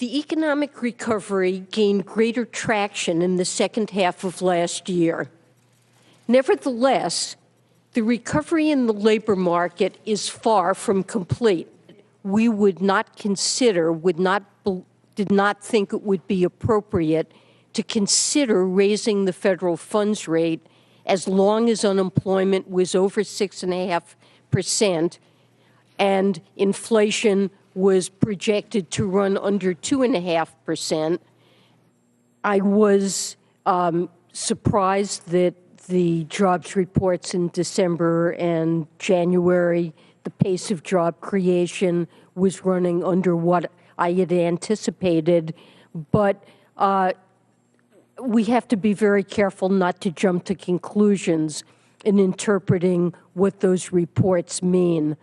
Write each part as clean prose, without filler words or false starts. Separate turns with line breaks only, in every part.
The economic recovery gained greater traction in the second half of last year. Nevertheless, the recovery in the labor market is far from complete. We would not consider, did not think it would be appropriate to consider raising the federal funds rate as long as unemployment was over 6.5% and inflation was projected to run under 2.5%. I was surprised that the jobs reports in December and January, the pace of job creation was running under what I had anticipated, but we have to be very careful not to jump to conclusions in interpreting what those reports mean.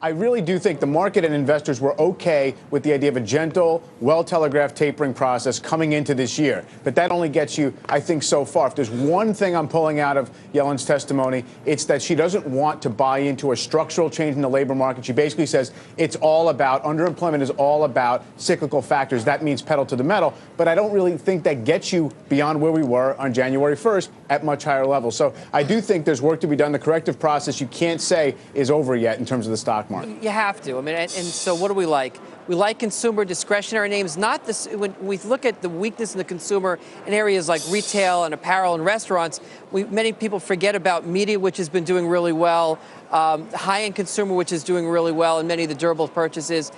I really do think the market and investors were okay with the idea of a gentle, well-telegraphed tapering process coming into this year. But that only gets you, I think, so far. If there's one thing I'm pulling out of Yellen's testimony, it's that she doesn't want to buy into a structural change in the labor market. She basically says it's all about, underemployment is all about cyclical factors. That means pedal to the metal. But I don't really think that gets you beyond where we were on January 1st at much higher levels. So I do think there's work to be done. The corrective process, you can't say, is over yet in terms of the stock market.
You have to. I mean, and so what do we like? We like consumer discretionary names. Not this. When we look at the weakness in the consumer in areas like retail and apparel and restaurants, many people forget about media, which has been doing really well, high-end consumer, which is doing really well, and many of the durable purchases,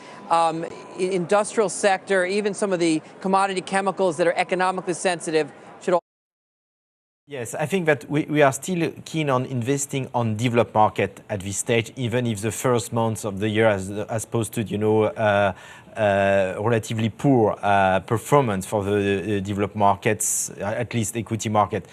industrial sector, even some of the commodity chemicals that are economically sensitive should all.
Yes, I think that we are still keen on investing on developed market at this stage, even if the first months of the year has posted, relatively poor performance for the developed markets, at least equity market.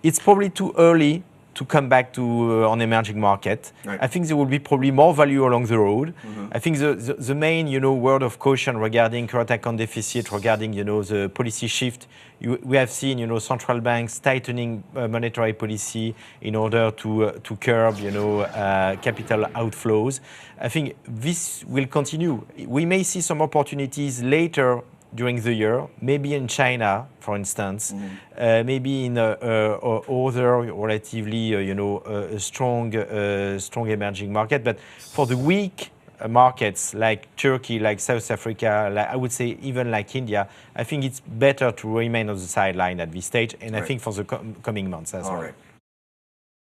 It's probably too early to come back to an emerging market. Right. I think there will be probably more value along the road. Mm-hmm. I think the main, word of caution regarding current account deficit, regarding, the policy shift, we have seen, central banks tightening monetary policy in order to curb, capital outflows. I think this will continue. We may see some opportunities later during the year, maybe in China, for instance, maybe in other relatively, strong emerging market. But for the weak markets like Turkey, like South Africa, I would say even like India, I think it's better to remain on the sideline at this stage, and right. I think for the coming months as well. Right.